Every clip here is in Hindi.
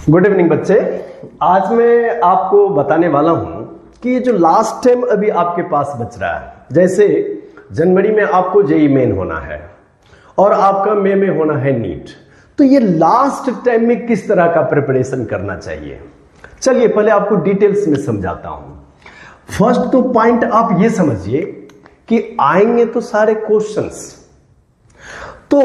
गुड इवनिंग बच्चे। आज मैं आपको बताने वाला हूं कि ये जो लास्ट टाइम अभी आपके पास बच रहा है, जैसे जनवरी में आपको जेईई मेन होना है और आपका मई में होना है नीट, तो ये लास्ट टाइम में किस तरह का प्रिपरेशन करना चाहिए, चलिए पहले आपको डिटेल्स में समझाता हूं। फर्स्ट तो पॉइंट आप ये समझिए कि आएंगे तो सारे क्वेश्चंस, तो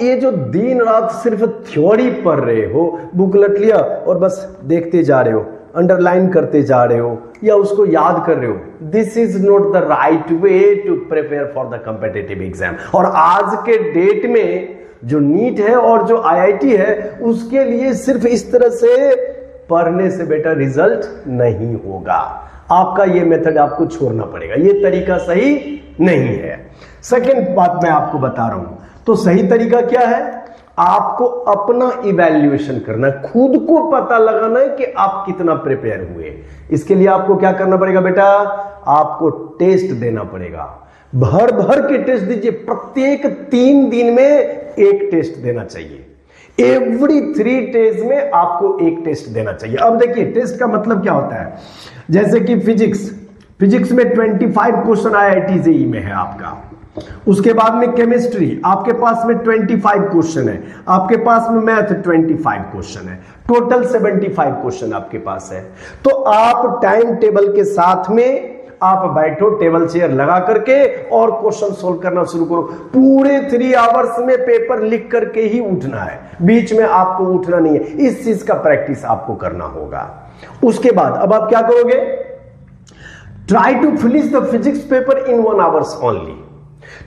ये जो दिन रात सिर्फ थ्योरी पढ़ रहे हो, बुकलेट लिया और बस देखते जा रहे हो, अंडरलाइन करते जा रहे हो या उसको याद कर रहे हो, this is not the right way to prepare for the competitive exam. और आज के डेट में जो नीट है और जो आईआईटी है, उसके लिए सिर्फ इस तरह से पढ़ने से बेटा रिजल्ट नहीं होगा। आपका ये मेथड आपको छोड़ना पड़ेगा, ये तरीका सही नहीं है। सेकेंड बात मैं आपको बता रहा हूं, तो सही तरीका क्या है, आपको अपना इवैल्यूएशन करना है, खुद को पता लगाना है कि आप कितना प्रिपेयर हुए। इसके लिए आपको क्या करना पड़ेगा बेटा, आपको टेस्ट देना पड़ेगा, भर भर के टेस्ट दीजिए। प्रत्येक 3 दिन में एक टेस्ट देना चाहिए, एवरी 3 डेज में आपको एक टेस्ट देना चाहिए। अब देखिए टेस्ट का मतलब क्या होता है, जैसे कि फिजिक्स में 25 क्वेश्चन आईआईटी जेईई में है आपका, उसके बाद में केमिस्ट्री आपके पास में 25 क्वेश्चन है, आपके पास में मैथ 25 क्वेश्चन है, टोटल 75 क्वेश्चन आपके पास है। तो आप टाइम टेबल के साथ में आप बैठो, टेबल चेयर लगा करके और क्वेश्चन सोल्व करना शुरू करो। पूरे 3 आवर्स में पेपर लिख करके ही उठना है, बीच में आपको उठना नहीं है। इस चीज का प्रैक्टिस आपको करना होगा। उसके बाद अब आप क्या करोगे, try to finish the physics paper in 1 hours only,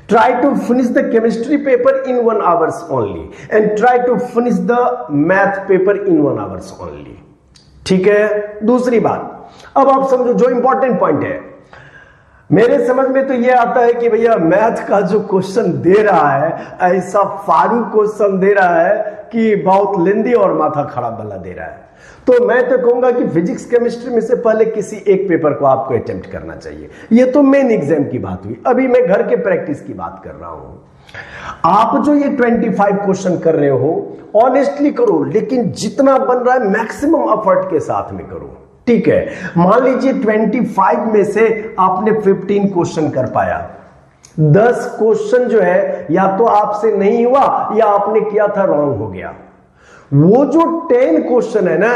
try to finish the chemistry paper in 1 hours only and try to finish the math paper in 1 hours only। ठीक है। दूसरी बात, अब आप समझो जो इंपॉर्टेंट पॉइंट है, मेरे समझ में तो ये आता है कि भैया मैथ का जो क्वेश्चन दे रहा है, ऐसा फारू क्वेश्चन दे रहा है कि बहुत लेंदी और माथा खराब वाला दे रहा है। तो मैं तो कहूंगा कि फिजिक्स केमिस्ट्री में से पहले किसी एक पेपर को आपको अटेम्प्ट करना चाहिए। ये तो मेन एग्जाम की बात हुई, अभी मैं घर के प्रैक्टिस की बात कर रहा हूं। आप जो ये 25 क्वेश्चन कर रहे हो, ऑनेस्टली करो, लेकिन जितना बन रहा है मैक्सिमम एफर्ट के साथ में करो। ठीक है, मान लीजिए 25 में से आपने 15 क्वेश्चन कर पाया, 10 क्वेश्चन जो है या तो आपसे नहीं हुआ या आपने किया था रॉन्ग हो गया। वो जो 10 क्वेश्चन है ना,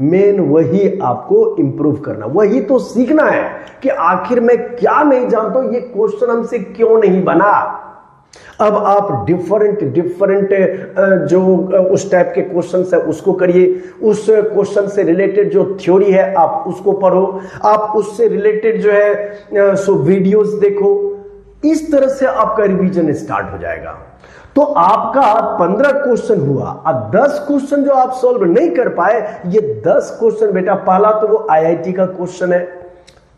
मेन वही आपको इंप्रूव करना, वही तो सीखना है कि आखिर मैं क्या नहीं जानता हूं, ये क्वेश्चन हमसे क्यों नहीं बना। अब आप डिफरेंट जो उस टाइप के क्वेश्चन है उसको करिए, उस क्वेश्चन से रिलेटेड जो थ्योरी है आप उसको पढ़ो, आप उससे रिलेटेड जो है सो वीडियोस देखो। इस तरह से आपका रिवीजन स्टार्ट हो जाएगा। तो आपका 15 क्वेश्चन हुआ, अब 10 क्वेश्चन जो आप सॉल्व नहीं कर पाए, ये 10 क्वेश्चन बेटा, पहला तो वो आईआईटी का क्वेश्चन है,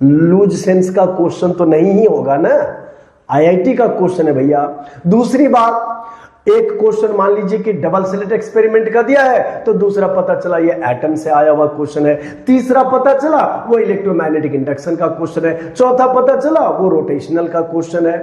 लूज सेंस का क्वेश्चन तो नहीं ही होगा ना, आईआईटी का क्वेश्चन है भैया। दूसरी बात, एक क्वेश्चन मान लीजिए कि डबल स्लिट एक्सपेरिमेंट का दिया है, तो दूसरा पता चला ये एटम से आया हुआ क्वेश्चन है, तीसरा पता चला वो इलेक्ट्रोमैग्नेटिक इंडक्शन का क्वेश्चन है, चौथा पता चला वो रोटेशनल का क्वेश्चन है।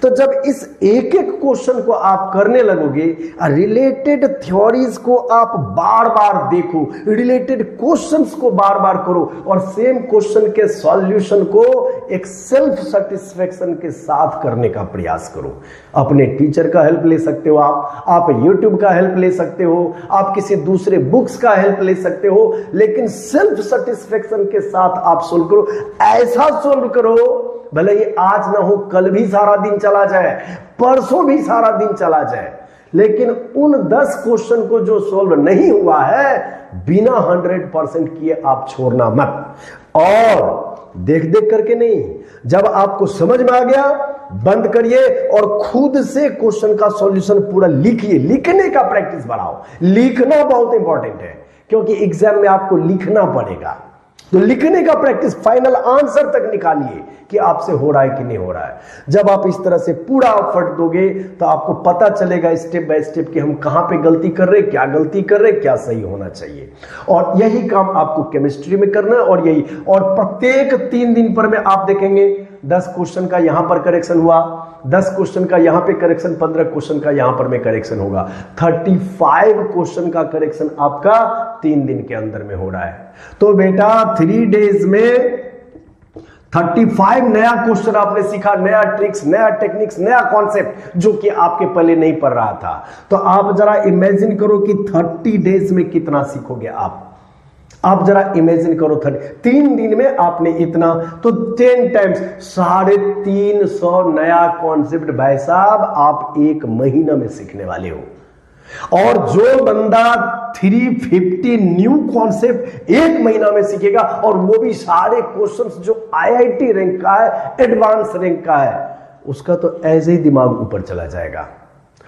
तो जब इस एक एक क्वेश्चन को आप करने लगोगे, रिलेटेड थ्योरीज को आप बार बार देखो, रिलेटेड क्वेश्चंस को बार बार करो और सेम क्वेश्चन के सॉल्यूशन को एक सेल्फ सेटिस्फेक्शन के साथ करने का प्रयास करो। अपने टीचर का हेल्प ले सकते हो, आप YouTube का हेल्प ले सकते हो, आप किसी दूसरे बुक्स का हेल्प ले सकते हो, लेकिन सेल्फ सेटिस्फेक्शन के साथ आप सोल्व करो। ऐसा सोल्व करो भले ही आज ना हो, कल भी सारा दिन चला जाए, परसों भी सारा दिन चला जाए, लेकिन उन 10 क्वेश्चन को जो सोल्व नहीं हुआ है, बिना 100% किए आप छोड़ना मत। और देख देख करके नहीं, जब आपको समझ में आ गया बंद करिए और खुद से क्वेश्चन का सॉल्यूशन पूरा लिखिए। लिखने का प्रैक्टिस बढ़ाओ, लिखना बहुत इंपॉर्टेंट है क्योंकि एग्जाम में आपको लिखना पड़ेगा। तो लिखने का प्रैक्टिस, फाइनल आंसर तक निकालिए कि आपसे हो रहा है कि नहीं हो रहा है। जब आप इस तरह से पूरा एफर्ट दोगे तो आपको पता चलेगा स्टेप बाय स्टेप कि हम कहां पे गलती कर रहे, क्या गलती कर रहे, क्या सही होना चाहिए। और यही काम आपको केमिस्ट्री में करना है और प्रत्येक 3 दिन पर में आप देखेंगे 10 क्वेश्चन का यहां पर करेक्शन हुआ, 10 क्वेश्चन का यहां पे करेक्शन, 15 क्वेश्चन का यहां पर में करेक्शन होगा। 35 क्वेश्चन का करेक्शन आपका 3 दिन के अंदर में हो रहा है। तो बेटा 3 डेज में 35 नया क्वेश्चन आपने सीखा, नया ट्रिक्स, नया टेक्निक्स, नया कॉन्सेप्ट जो कि आपके पहले नहीं पढ़ रहा था। तो आप जरा इमेजिन करो कि 30 डेज में कितना सीखोगे आप जरा इमेजिन करो। 3 दिन में आपने इतना, तो 10 टाइम्स 350 नया कॉन्सेप्ट भाई साहब आप 1 महीना में सीखने वाले हो। और जो बंदा 350 न्यू कॉन्सेप्ट 1 महीना में सीखेगा, और वो भी सारे क्वेश्चंस जो आईआईटी रैंक का है, एडवांस रैंक का है, उसका तो ऐसे ही दिमाग ऊपर चला जाएगा।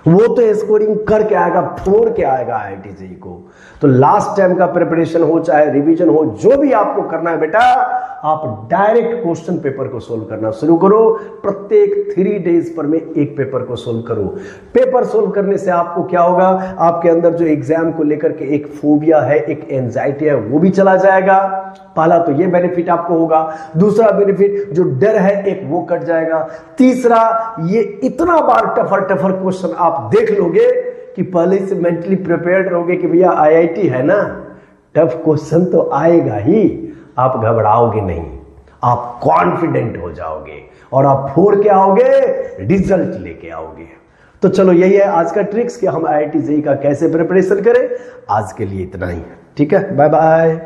वो तो स्कोरिंग करके आएगा, फोड़ के आएगा आईआईटी जेईई को। तो लास्ट टाइम का प्रिपरेशन हो चाहे रिवीजन हो, जो भी आपको करना है बेटा, आप डायरेक्ट क्वेश्चन पेपर को सोल्व करना शुरू करो। प्रत्येक 3 डेज पर में एक पेपर को सोल्व करो। पेपर सोल्व करने से आपको क्या होगा, आपके अंदर जो एग्जाम को लेकर के एक फोबिया है, एक एंजाइटी है, वो भी चला जाएगा। पहला तो ये बेनिफिट आपको होगा। दूसरा बेनिफिट जो डर है एक वो कट जाएगा। तीसरा ये इतना बार टफर क्वेश्चन आप देख लोगे कि पहले से मेंटली प्रिपेयर्ड रहोगे कि भैया आईआईटी है ना, टफ क्वेश्चन तो आएगा ही, आप घबराओगे नहीं, आप कॉन्फिडेंट हो जाओगे और आप फोड़ के आओगे, रिजल्ट लेके आओगे। तो चलो यही है आज का ट्रिक्स कि हम आईआईटी जेईई का कैसे प्रिपरेशन करें। आज के लिए इतना ही, ठीक है, बाय बाय।